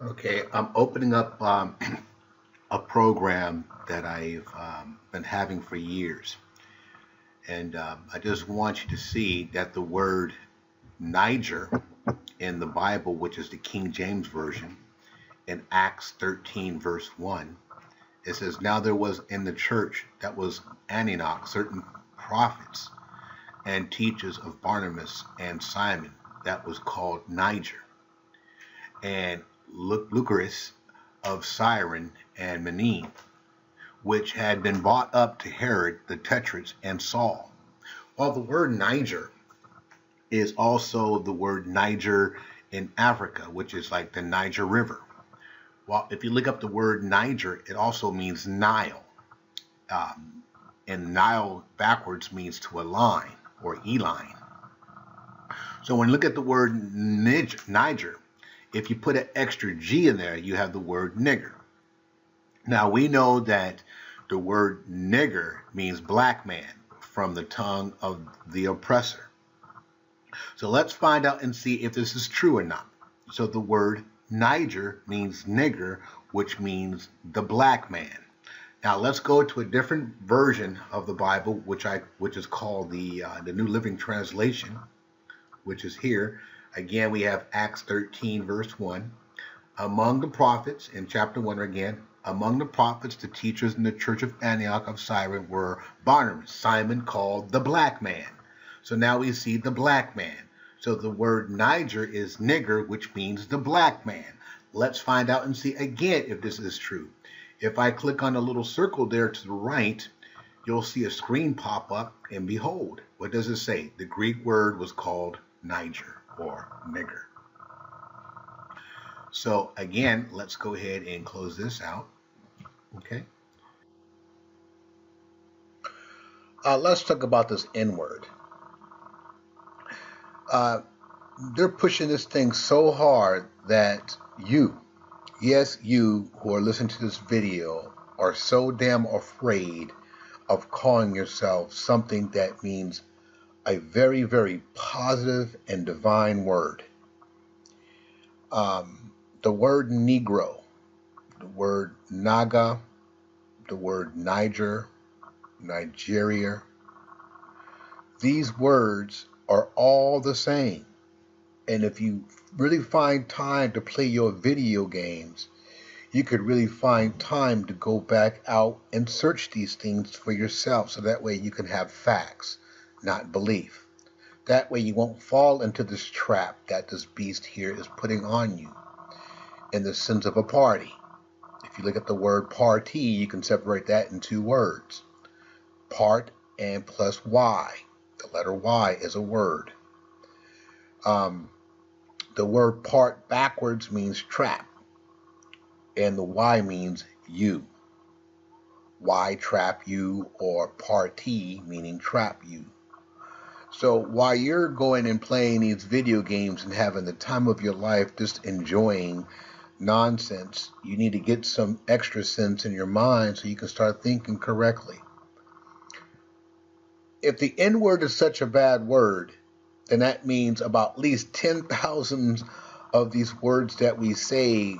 Okay, I'm opening up a program that I've been having for years. And I just want you to see that the word Niger in the Bible, which is the King James Version, in Acts 13, verse 1, it says, "Now there was in the church that was Antioch certain prophets and teachers of Barnabas and Simon, that was called Niger, and Lucaris of Cyrene and Manaen, which had been bought up to Herod the Tetrarch and Saul." While the word Niger is also the word Niger in Africa, which is like the Niger River. Well, if you look up the word Niger, it also means Nile. And Nile backwards means to align or eline. So when you look at the word Niger, if you put an extra G in there, you have the word nigger. Now we know that the word nigger means black man from the tongue of the oppressor. So let's find out and see if this is true or not. So the word Niger means nigger, which means the black man. Now let's go to a different version of the Bible, which is called the New Living Translation, which is here. Again, we have Acts 13, verse 1. Among the prophets, in chapter 1 again, among the prophets, the teachers in the church of Antioch of Cyrene were Barnabas, Simon called the black man. So now we see the black man. So the word Niger is nigger, which means the black man. Let's find out and see again if this is true. If I click on the little circle there to the right, you'll see a screen pop up, and behold, what does it say? The Greek word was called Niger or nigger. So again, let's go ahead and close this out. Okay. Let's talk about this N word. They're pushing this thing so hard that you who are listening to this video, are so damn afraid of calling yourself something that means a very, very positive and divine word. The word Negro, the word Naga, the word Niger, Nigeria, these words are all the same. And if you really find time to play your video games, you could really find time to go back out and search these things for yourself, so that way you can have facts, not belief. That way you won't fall into this trap that this beast here is putting on you in the sense of a party. If you look at the word party, you can separate that in two words. Part and plus Y. The letter Y is a word. The word part backwards means trap, and the Y means you. Why trap you, or party meaning trap you. So while you're going and playing these video games and having the time of your life just enjoying nonsense, you need to get some extra sense in your mind so you can start thinking correctly. If the N word is such a bad word, then that means about at least 10,000 of these words that we say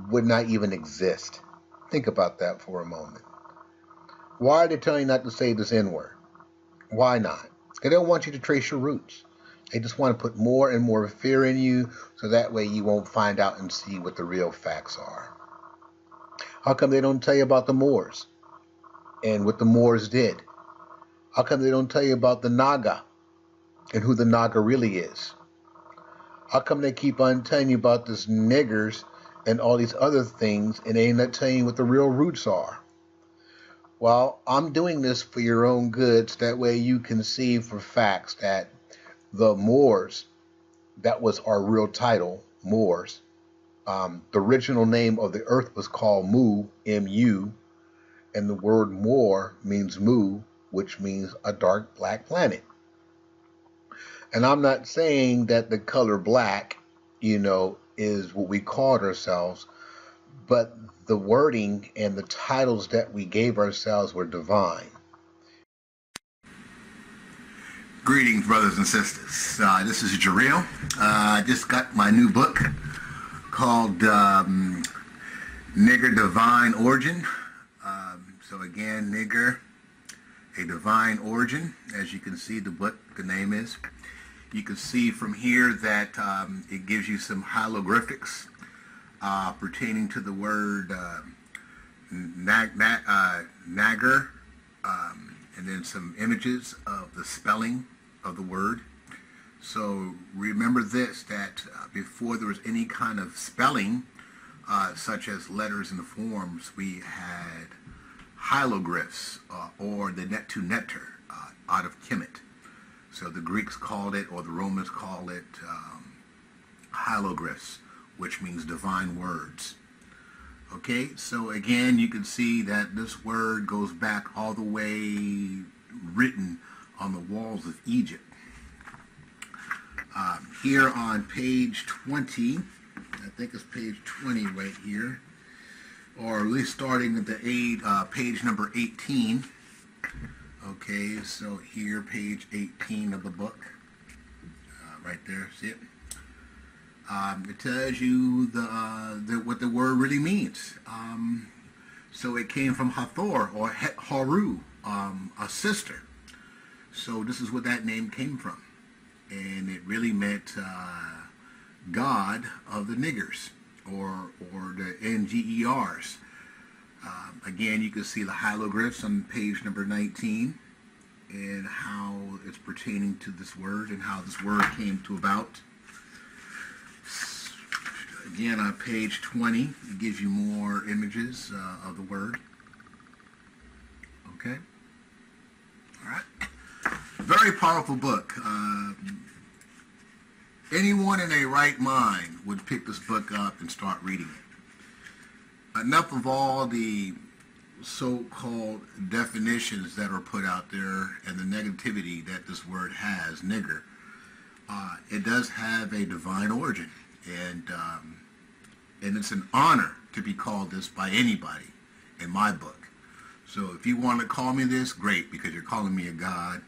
would not even exist. Think about that for a moment. Why are they telling you not to say this N word? Why not? They don't want you to trace your roots. They just want to put more and more fear in you, so that way you won't find out and see what the real facts are. How come they don't tell you about the Moors and what the Moors did? How come they don't tell you about the Naga and who the Naga really is? How come they keep on telling you about this niggers and all these other things, and they ain't not telling you what the real roots are? Well, I'm doing this for your own good, so that way you can see for facts that the Moors, that was our real title, Moors. The original name of the earth was called Mu, M-U, and the word Moor means Mu, which means a dark black planet. And I'm not saying that the color black, is what we called ourselves, but the wording and the titles that we gave ourselves were divine. Greetings, brothers and sisters. This is Jarrell. I just got my new book called Nigger Divine Origin. So again, Nigger, a divine origin. As you can see, the book, the name is. You can see from here that it gives you some hieroglyphics pertaining to the word Nagger, and then some images of the spelling of the word. So remember this, that before there was any kind of spelling, such as letters and forms, we had hieroglyphs, or the net to netter, out of Kemet. So the Greeks called it, or the Romans called it, hieroglyphs, which means divine words. Okay, so again, you can see that this word goes back all the way written on the walls of Egypt. Here on page 20, I think it's page 20 right here, or at least starting at the page number 18. Okay, so here, page 18 of the book, right there, see it? It tells you what the word really means. So it came from Hathor, or Haru, a sister. So this is what that name came from. And it really meant God of the niggers, or the NGERs. Again, you can see the hieroglyphs on page number 19 and how it's pertaining to this word and how this word came to about. Again, on page 20, it gives you more images of the word. Okay? All right. Very powerful book. Anyone in a right mind would pick this book up and start reading it. Enough of all the so-called definitions that are put out there and the negativity that this word has, nigger. It does have a divine origin, and it's an honor to be called this by anybody in my book. So if you want to call me this, great, because you're calling me a god,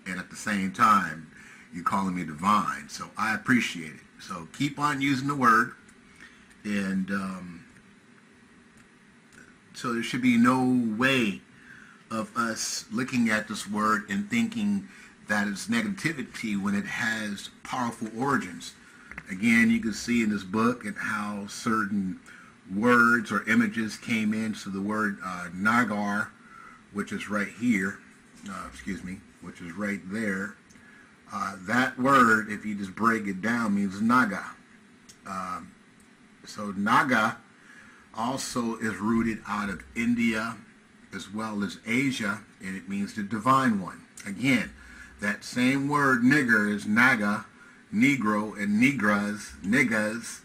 and at the same time, you're calling me divine. So I appreciate it. So keep on using the word, and so there should be no way of us looking at this word and thinking that it's negativity when it has powerful origins. Again, you can see in this book and how certain words or images came in. So the word nagar, which is right here, which is right there. That word, if you just break it down, means naga. So naga also is rooted out of India as well as Asia, and it means the divine one. Again, that same word nigger is naga, negro, and negras, niggas.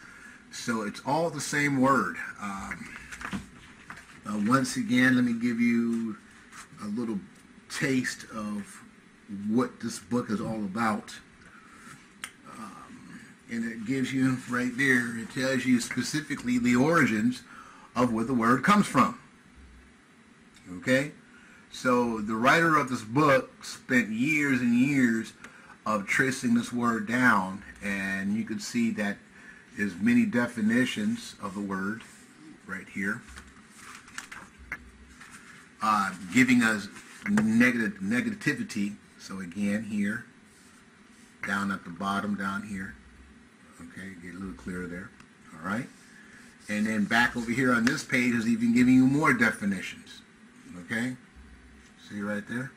So it's all the same word. Once again, let me give you a little taste of what this book is all about. And it gives you right there, it tells you specifically the origins of where the word comes from. Okay? So the writer of this book spent years and years of tracing this word down, and you can see that there's many definitions of the word right here, giving us negativity. So again, here, down at the bottom, down here. Okay, get a little clearer there. All right. And then back over here on this page is even giving you more definitions. Okay. See right there?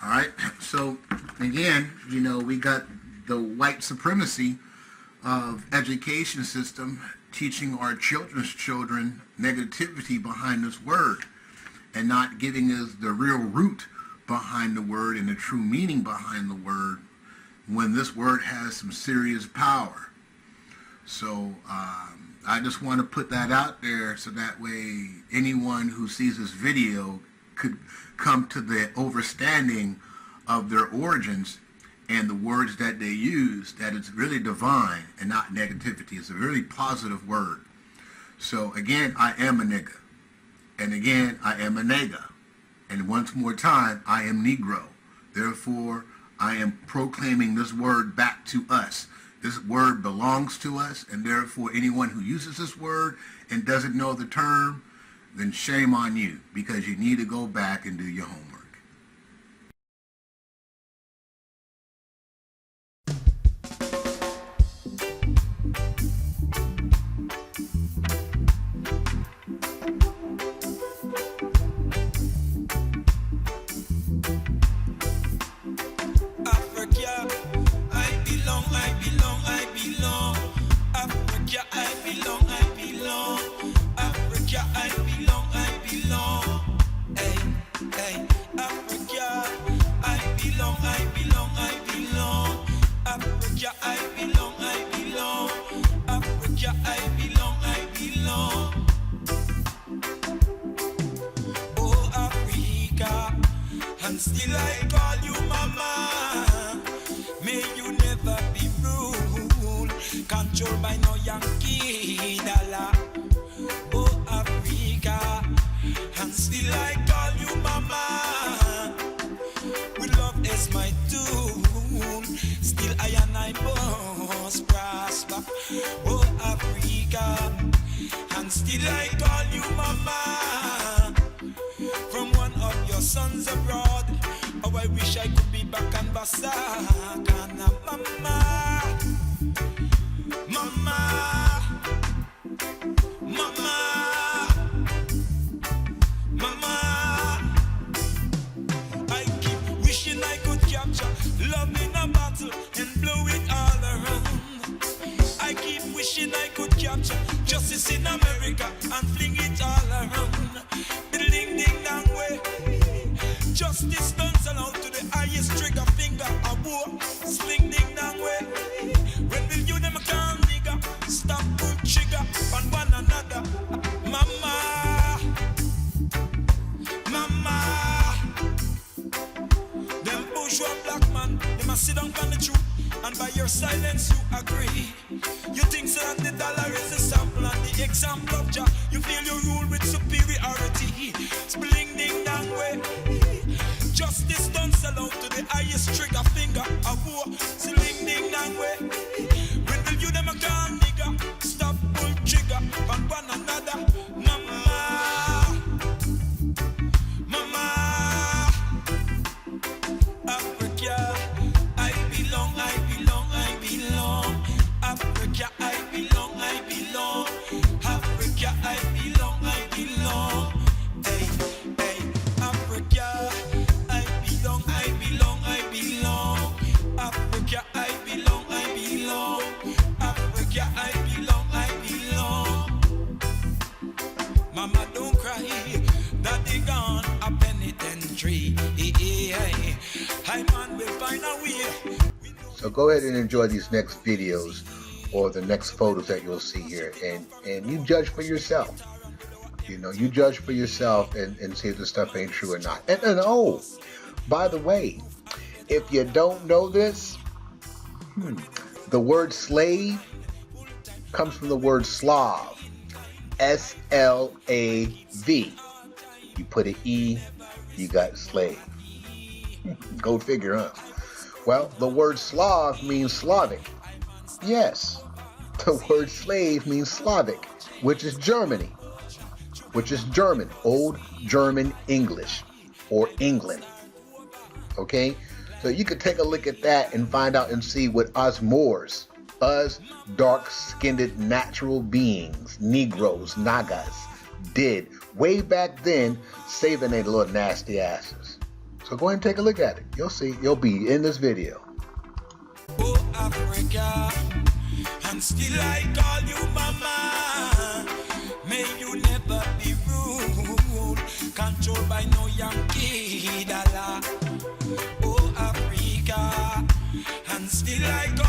All right. So again, you know, we got the white supremacy of education system teaching our children's children negativity behind this word and not giving us the real root behind the word and the true meaning behind the word, when this word has some serious power. So I just want to put that out there so that way anyone who sees this video could come to the understanding of their origins and the words that they use, that it's really divine and not negativity. It's a really positive word. So again, I am a nigga. And again, I am a nega. And once more time, I am Negro. Therefore, I am proclaiming this word back to us. This word belongs to us, and therefore anyone who uses this word and doesn't know the term, then shame on you, because you need to go back and do your homework. And still I call you mama. May you never be ruled, controlled by no Yankee dollar. Oh Africa, and still I call you mama. With love is my tool, still I and I must prosper. Oh Africa, and still I call you mama. From one of your sons abroad, oh I wish I could be back and Basakana. Mama, mama, mama, mama. I keep wishing I could capture love in a bottle and blow it all around. I keep wishing I could capture justice in America and fling it all around. Ding ding dang way. Justice done sell out to the highest trigger finger of war. Sling ding dang way. When will you them call nigga? Stop pull trigger on one another. Mama, mama. Them bourgeois black man, they must sit down on the truth. And by your silence you agree. You think so that the dollar is the sample and the example of Jah. You feel you rule with superiority. Spling ding dang way. Justice done sell out to the highest trigger finger of war. Sling ding dang way. When will you them a call nigga? Stop pull trigger on one another. Mama, mama. Africa, I belong, I belong, I belong. Africa, I belong, I belong. Africa, I belong, I belong. Hey, hey, Africa, I belong, I belong, I belong. Africa, I belong, I belong. Africa, I belong, I belong. Mama, don't cry, daddy gone a penitentiary. I man will find a way. So go ahead and enjoy these next videos or the next photos that you'll see here, and you judge for yourself. You know, you judge for yourself and see if the stuff ain't true or not. And oh, by the way, if you don't know this, the word slave comes from the word Slav, S-L-A-V. You put an E, you got slave. Go figure, huh? Well, the word Slav means Slavic. Yes, the word slave means Slavic, which is Germany, which is German, Old German English, or England. Okay, so you could take a look at that and find out and see what us Moors, us dark-skinned natural beings, Negroes, Nagas, did way back then, saving their little nasty asses. So go ahead and take a look at it. You'll see. You'll be in this video. Oh, Africa, and still I call you mama. May you never be ruled, controlled by no Yankee dollar. Oh, Africa, and still I call